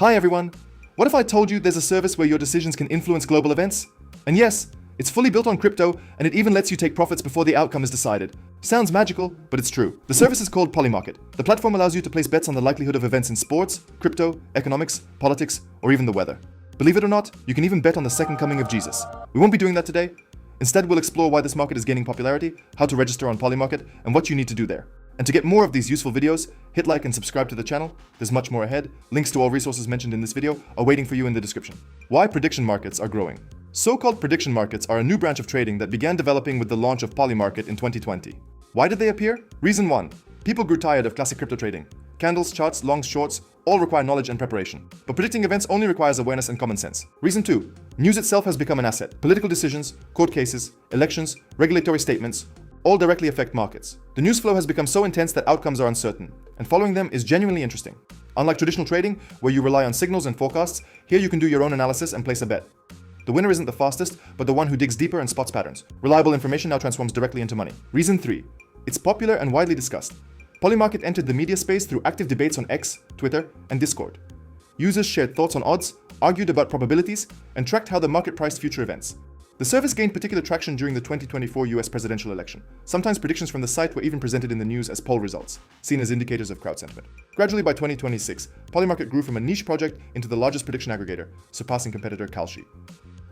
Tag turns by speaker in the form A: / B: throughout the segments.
A: Hi everyone! What if I told you there's a service where your decisions can influence global events? And yes, it's fully built on crypto and it even lets you take profits before the outcome is decided. Sounds magical, but it's true. The service is called Polymarket. The platform allows you to place bets on the likelihood of events in sports, crypto, economics, politics, or even the weather. Believe it or not, you can even bet on the second coming of Jesus. We won't be doing that today. Instead, we'll explore why this market is gaining popularity, how to register on Polymarket, and what you need to do there. And to get more of these useful videos, hit like and subscribe to the channel. There's much more ahead. Links to all resources mentioned in this video are waiting for you in the description. Why prediction markets are growing. So-called prediction markets are a new branch of trading that began developing with the launch of Polymarket in 2020. Why did they appear? Reason 1. People grew tired of classic crypto trading. Candles, charts, longs, shorts, all require knowledge and preparation. But predicting events only requires awareness and common sense. Reason 2. News itself has become an asset. Political decisions, court cases, elections, regulatory statements, all directly affect markets. The news flow has become so intense that outcomes are uncertain, and following them is genuinely interesting. Unlike traditional trading, where you rely on signals and forecasts, here you can do your own analysis and place a bet. The winner isn't the fastest, but the one who digs deeper and spots patterns. Reliable information now transforms directly into money. Reason 3. It's popular and widely discussed. Polymarket entered the media space through active debates on X, Twitter, and Discord. Users shared thoughts on odds, argued about probabilities, and tracked how the market priced future events. The service gained particular traction during the 2024 US presidential election. Sometimes predictions from the site were even presented in the news as poll results, seen as indicators of crowd sentiment. Gradually by 2026, Polymarket grew from a niche project into the largest prediction aggregator, surpassing competitor Kalshi.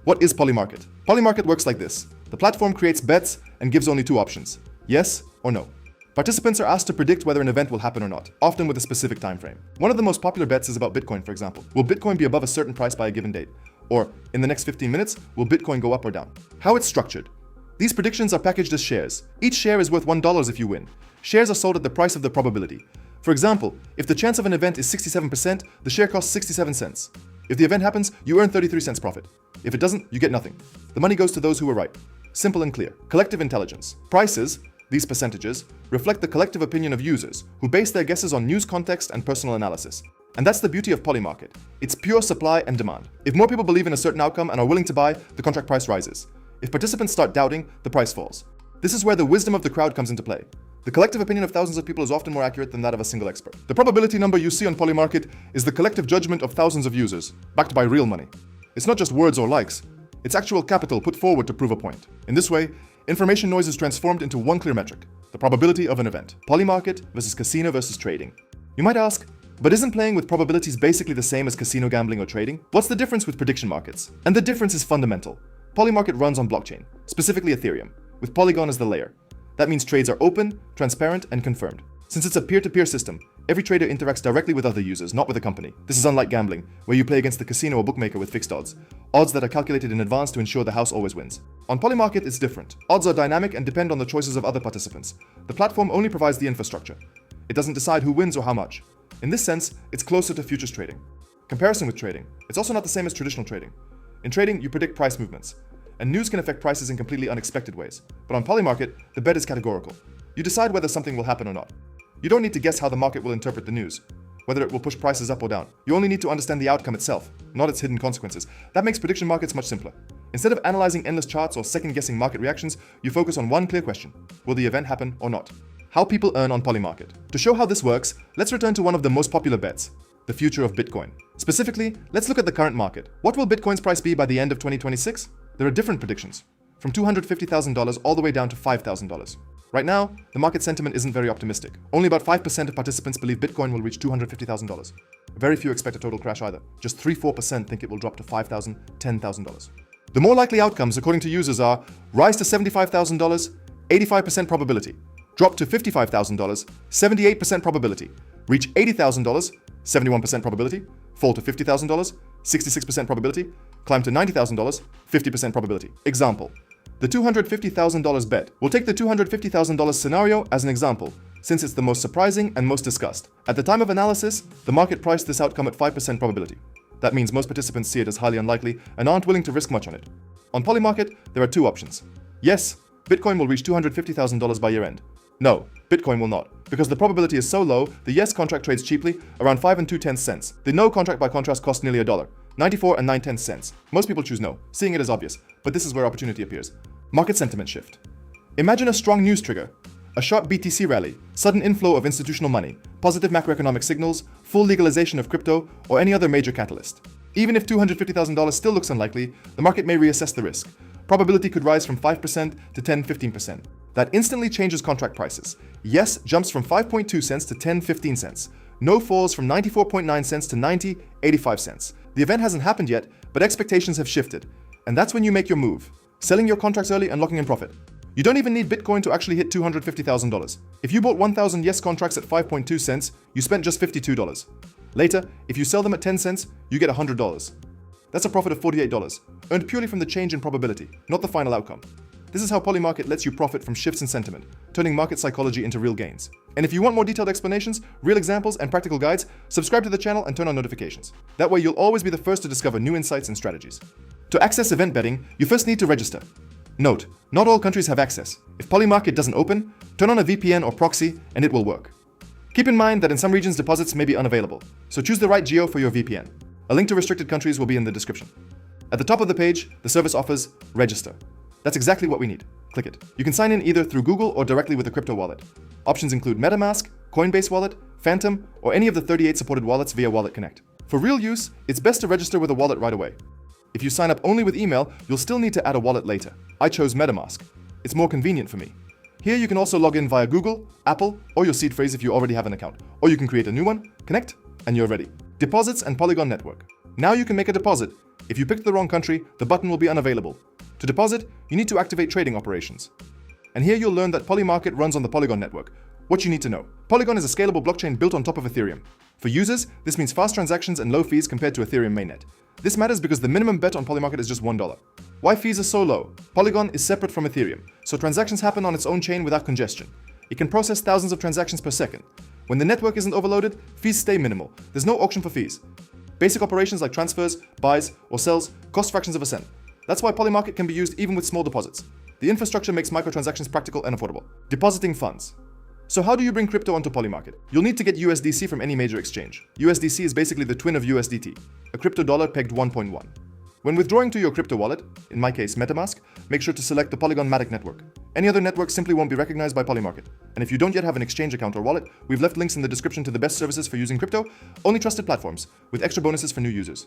A: What is Polymarket? Polymarket works like this. The platform creates bets and gives only two options, yes or no. Participants are asked to predict whether an event will happen or not, often with a specific time frame. One of the most popular bets is about Bitcoin, for example. Will Bitcoin be above a certain price by a given date? Or, in the next 15 minutes, will Bitcoin go up or down? How it's structured. These predictions are packaged as shares. Each share is worth $1 if you win. Shares are sold at the price of the probability. For example, if the chance of an event is 67%, the share costs 67 cents. If the event happens, you earn 33 cents profit. If it doesn't, you get nothing. The money goes to those who were right. Simple and clear. Collective intelligence. Prices, these percentages, reflect the collective opinion of users, who base their guesses on news context and personal analysis. And that's the beauty of Polymarket. It's pure supply and demand. If more people believe in a certain outcome and are willing to buy, the contract price rises. If participants start doubting, the price falls. This is where the wisdom of the crowd comes into play. The collective opinion of thousands of people is often more accurate than that of a single expert. The probability number you see on Polymarket is the collective judgment of thousands of users, backed by real money. It's not just words or likes. It's actual capital put forward to prove a point. In this way, information noise is transformed into one clear metric, the probability of an event. Polymarket versus casino versus trading. You might ask, but isn't playing with probabilities basically the same as casino gambling or trading? What's the difference with prediction markets? And the difference is fundamental. Polymarket runs on blockchain, specifically Ethereum, with Polygon as the layer. That means trades are open, transparent, and confirmed. Since it's a peer-to-peer system, every trader interacts directly with other users, not with a company. This is unlike gambling, where you play against the casino or bookmaker with fixed odds that are calculated in advance to ensure the house always wins. On Polymarket, it's different. Odds are dynamic and depend on the choices of other participants. The platform only provides the infrastructure. It doesn't decide who wins or how much. In this sense, it's closer to futures trading. Comparison with trading. It's also not the same as traditional trading. In trading, you predict price movements, and news can affect prices in completely unexpected ways. But on Polymarket, the bet is categorical. You decide whether something will happen or not. You don't need to guess how the market will interpret the news, whether it will push prices up or down. You only need to understand the outcome itself, not its hidden consequences. That makes prediction markets much simpler. Instead of analyzing endless charts or second-guessing market reactions, you focus on one clear question: will the event happen or not? How people earn on Polymarket. To show how this works, let's return to one of the most popular bets, the future of Bitcoin. Specifically, let's look at the current market. What will Bitcoin's price be by the end of 2026? There are different predictions, from $250,000 all the way down to $5,000. Right now, the market sentiment isn't very optimistic. Only about 5% of participants believe Bitcoin will reach $250,000. Very few expect a total crash either. Just 3-4% think it will drop to $5,000, $10,000. The more likely outcomes, according to users, are rise to $75,000, 85% probability. Drop to $55,000, 78% probability. Reach $80,000, 71% probability. Fall to $50,000, 66% probability. Climb to $90,000, 50% probability. Example: the $250,000 bet. We'll take the $250,000 scenario as an example, since it's the most surprising and most discussed. At the time of analysis, the market priced this outcome at 5% probability. That means most participants see it as highly unlikely and aren't willing to risk much on it. On Polymarket, there are two options. Yes, Bitcoin will reach $250,000 by year end. No, Bitcoin will not, because the probability is so low, the yes contract trades cheaply, around 5 2/10 cents. The no contract by contrast costs nearly $1, 94 9/10 cents. Most people choose no, seeing it as obvious, but this is where opportunity appears. Market sentiment shift. Imagine a strong news trigger. A sharp BTC rally, sudden inflow of institutional money, positive macroeconomic signals, full legalization of crypto, or any other major catalyst. Even if $250,000 still looks unlikely, the market may reassess the risk. Probability could rise from 5% to 10-15%. That instantly changes contract prices. Yes jumps from 5.2 cents to 10-15 cents. No falls from 94.9 cents to 90-85 cents. The event hasn't happened yet, but expectations have shifted. And that's when you make your move. Selling your contracts early and locking in profit. You don't even need Bitcoin to actually hit $250,000. If you bought 1,000 Yes contracts at 5.2 cents, you spent just $52. Later, if you sell them at 10 cents, you get $100. That's a profit of $48, earned purely from the change in probability, not the final outcome. This is how Polymarket lets you profit from shifts in sentiment, turning market psychology into real gains. And if you want more detailed explanations, real examples, and practical guides, subscribe to the channel and turn on notifications. That way you'll always be the first to discover new insights and strategies. To access event betting, you first need to register. Note, not all countries have access. If Polymarket doesn't open, turn on a VPN or proxy and it will work. Keep in mind that in some regions deposits may be unavailable, so choose the right geo for your VPN. A link to restricted countries will be in the description. At the top of the page, the service offers Register. That's exactly what we need. Click it. You can sign in either through Google or directly with a crypto wallet. Options include MetaMask, Coinbase Wallet, Phantom, or any of the 38 supported wallets via Wallet Connect. For real use, it's best to register with a wallet right away. If you sign up only with email, you'll still need to add a wallet later. I chose MetaMask. It's more convenient for me. Here you can also log in via Google, Apple, or your seed phrase if you already have an account. Or you can create a new one, connect, and you're ready. Deposits and Polygon network. Now you can make a deposit. If you picked the wrong country, the button will be unavailable. To deposit, you need to activate trading operations. And here you'll learn that Polymarket runs on the Polygon network. What you need to know. Polygon is a scalable blockchain built on top of Ethereum. For users, this means fast transactions and low fees compared to Ethereum mainnet. This matters because the minimum bet on Polymarket is just $1. Why fees are so low? Polygon is separate from Ethereum, so transactions happen on its own chain without congestion. It can process thousands of transactions per second. When the network isn't overloaded, fees stay minimal. There's no auction for fees. Basic operations like transfers, buys, or sells cost fractions of a cent. That's why Polymarket can be used even with small deposits. The infrastructure makes microtransactions practical and affordable. Depositing funds. So how do you bring crypto onto Polymarket? You'll need to get USDC from any major exchange. USDC is basically the twin of USDT, a crypto dollar pegged 1.1. When withdrawing to your crypto wallet, in my case MetaMask, make sure to select the Polygon Matic network. Any other network simply won't be recognized by Polymarket. And if you don't yet have an exchange account or wallet, we've left links in the description to the best services for using crypto, only trusted platforms, with extra bonuses for new users.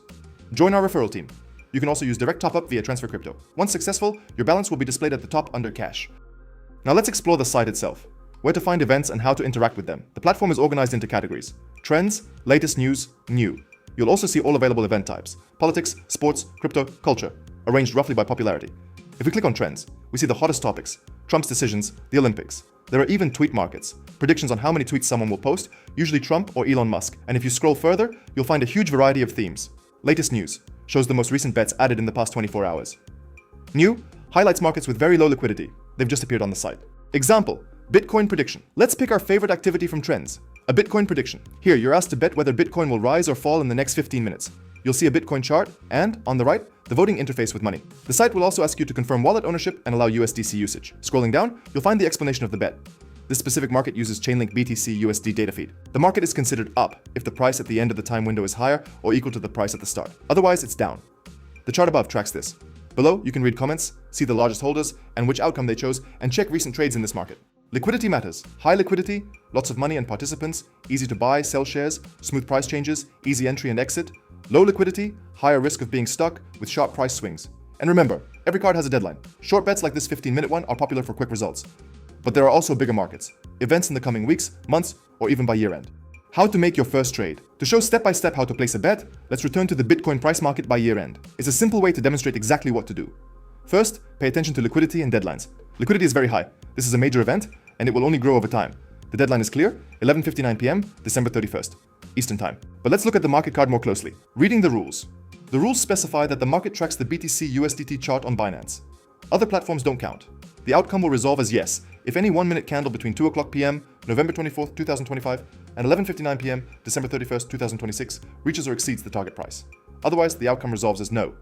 A: Join our referral team. You can also use direct top-up via Transfer Crypto. Once successful, your balance will be displayed at the top under Cash. Now let's explore the site itself. Where to find events and how to interact with them. The platform is organized into categories. Trends, latest news, new. You'll also see all available event types. Politics, sports, crypto, culture. Arranged roughly by popularity. If we click on trends, we see the hottest topics. Trump's decisions, the Olympics. There are even tweet markets. Predictions on how many tweets someone will post, usually Trump or Elon Musk. And if you scroll further, you'll find a huge variety of themes. Latest news shows the most recent bets added in the past 24 hours. New highlights markets with very low liquidity. They've just appeared on the site. Example, Bitcoin prediction. Let's pick our favorite activity from trends, a Bitcoin prediction. Here, you're asked to bet whether Bitcoin will rise or fall in the next 15 minutes. You'll see a Bitcoin chart and, on the right, the voting interface with money. The site will also ask you to confirm wallet ownership and allow USDC usage. Scrolling down, you'll find the explanation of the bet. This specific market uses Chainlink BTC USD data feed. The market is considered up if the price at the end of the time window is higher or equal to the price at the start. Otherwise, it's down. The chart above tracks this. Below, you can read comments, see the largest holders, and which outcome they chose, and check recent trades in this market. Liquidity matters. High liquidity, lots of money and participants, easy to buy, sell shares, smooth price changes, easy entry and exit. Low liquidity, higher risk of being stuck with sharp price swings. And remember, every card has a deadline. Short bets like this 15-minute one are popular for quick results. But there are also bigger markets, events in the coming weeks, months, or even by year end. How to make your first trade. To show step-by-step how to place a bet, let's return to the Bitcoin price market by year end. It's a simple way to demonstrate exactly what to do. First, pay attention to liquidity and deadlines. Liquidity is very high. This is a major event, and it will only grow over time. The deadline is clear, 11:59 p.m., December 31st, Eastern Time. But let's look at the market card more closely. Reading the rules. The rules specify that the market tracks the BTC USDT chart on Binance. Other platforms don't count. The outcome will resolve as yes if any 1-minute candle between 2 o'clock p.m., November 24th, 2025, and 11:59 p.m., December 31st, 2026, reaches or exceeds the target price. Otherwise, the outcome resolves as no.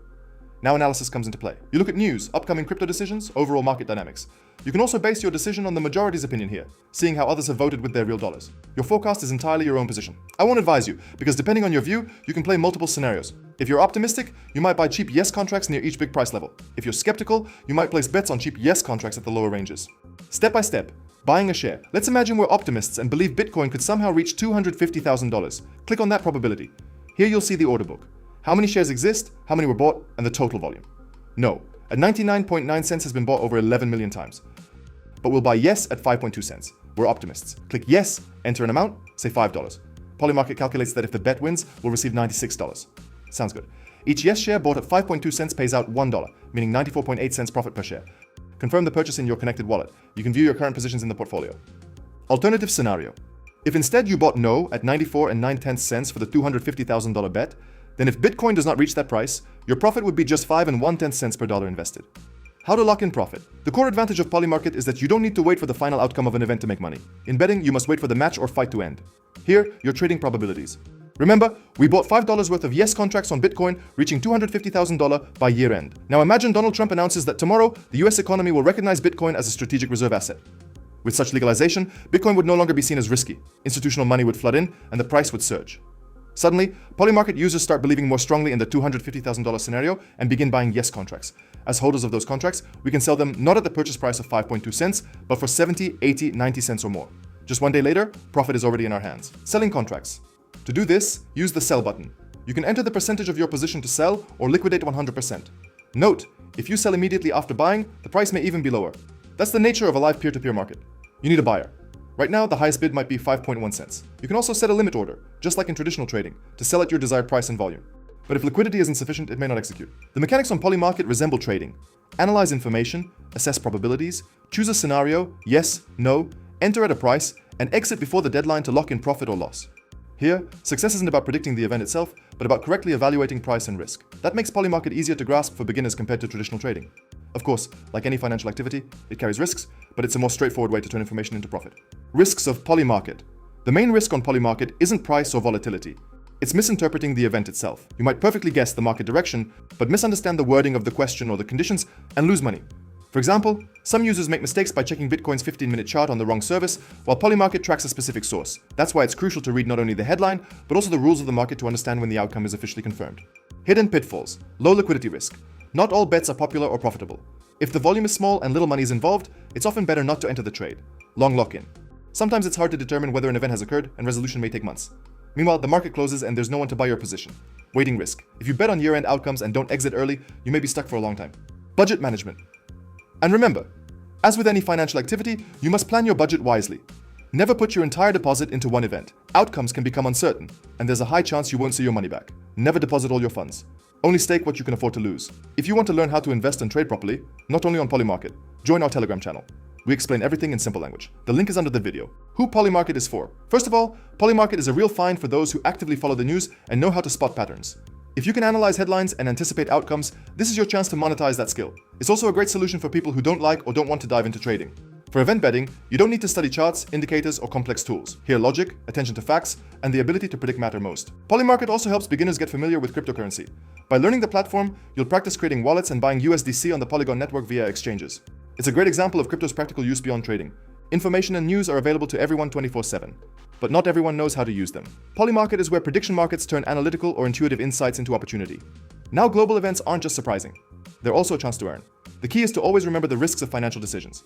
A: Now analysis comes into play. You look at news, upcoming crypto decisions, overall market dynamics. You can also base your decision on the majority's opinion here, seeing how others have voted with their real dollars. Your forecast is entirely your own position. I won't advise you, because depending on your view, you can play multiple scenarios. If you're optimistic, you might buy cheap yes contracts near each big price level. If you're skeptical, you might place bets on cheap yes contracts at the lower ranges. Step by step, Buying a share. Let's imagine we're optimists and believe Bitcoin could somehow reach $250,000. Click on that probability. Here you'll see the order book. How many shares exist, how many were bought, and the total volume. No, at 99.9 cents has been bought over 11 million times. But we'll buy yes at 5.2 cents. We're optimists. Click yes, enter an amount, say $5. Polymarket calculates that if the bet wins, we'll receive $96. Sounds good. Each yes share bought at 5.2 cents pays out $1, meaning 94.8 cents profit per share. Confirm the purchase in your connected wallet. You can view your current positions in the portfolio. Alternative scenario. If instead you bought no at 94 and 9/10 cents for the $250,000 bet, then if Bitcoin does not reach that price, your profit would be just 5 and 1/10 cents per dollar invested. How to lock in profit. The core advantage of Polymarket is that you don't need to wait for the final outcome of an event to make money. In betting, you must wait for the match or fight to end. Here, you're trading probabilities. Remember, we bought $5 worth of yes contracts on Bitcoin, reaching $250,000 by year end. Now imagine Donald Trump announces that tomorrow, the US economy will recognize Bitcoin as a strategic reserve asset. With such legalization, Bitcoin would no longer be seen as risky. Institutional money would flood in, and the price would surge. Suddenly, Polymarket users start believing more strongly in the $250,000 scenario and begin buying yes contracts. As holders of those contracts, we can sell them not at the purchase price of 5.2 cents, but for 70, 80, 90 cents or more. Just one day later, profit is already in our hands. Selling contracts. To do this, use the sell button. You can enter the percentage of your position to sell or liquidate 100%. Note, if you sell immediately after buying, the price may even be lower. That's the nature of a live peer-to-peer market. You need a buyer. Right now, the highest bid might be 5.1 cents. You can also set a limit order, just like in traditional trading, to sell at your desired price and volume. But if liquidity isn't sufficient, it may not execute. The mechanics on Polymarket resemble trading. Analyze information, assess probabilities, choose a scenario, yes, no, enter at a price, and exit before the deadline to lock in profit or loss. Here, success isn't about predicting the event itself, but about correctly evaluating price and risk. That makes Polymarket easier to grasp for beginners compared to traditional trading. Of course, like any financial activity, it carries risks, but it's a more straightforward way to turn information into profit. Risks of Polymarket. The main risk on Polymarket isn't price or volatility. It's misinterpreting the event itself. You might perfectly guess the market direction, but misunderstand the wording of the question or the conditions and lose money. For example, some users make mistakes by checking Bitcoin's 15-minute chart on the wrong service, while Polymarket tracks a specific source. That's why it's crucial to read not only the headline, but also the rules of the market to understand when the outcome is officially confirmed. Hidden pitfalls. Low liquidity risk. Not all bets are popular or profitable. If the volume is small and little money is involved, it's often better not to enter the trade. Long lock-in. Sometimes it's hard to determine whether an event has occurred, and resolution may take months. Meanwhile, the market closes and there's no one to buy your position. Waiting risk. If you bet on year-end outcomes and don't exit early, you may be stuck for a long time. Budget management. And remember, as with any financial activity, you must plan your budget wisely. Never put your entire deposit into one event. Outcomes can become uncertain, and there's a high chance you won't see your money back. Never deposit all your funds. Only stake what you can afford to lose. If you want to learn how to invest and trade properly, not only on Polymarket, join our Telegram channel. We explain everything in simple language. The link is under the video. Who Polymarket is for. First of all, Polymarket is a real find for those who actively follow the news and know how to spot patterns. If you can analyze headlines and anticipate outcomes, this is your chance to monetize that skill. It's also a great solution for people who don't like or don't want to dive into trading. For event betting, you don't need to study charts, indicators, or complex tools. Here, logic, attention to facts, and the ability to predict matter most. Polymarket also helps beginners get familiar with cryptocurrency. By learning the platform, you'll practice creating wallets and buying USDC on the Polygon network via exchanges. It's a great example of crypto's practical use beyond trading. Information and news are available to everyone 24/7, but not everyone knows how to use them. Polymarket is where prediction markets turn analytical or intuitive insights into opportunity. Now global events aren't just surprising, they're also a chance to earn. The key is to always remember the risks of financial decisions.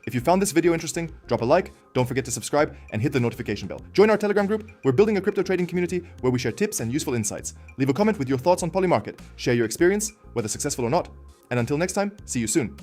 A: If you found this video interesting, drop a like, don't forget to subscribe, and hit the notification bell. Join our Telegram group. We're building a crypto trading community where we share tips and useful insights. Leave a comment with your thoughts on Polymarket, share your experience, whether successful or not. And until next time, see you soon.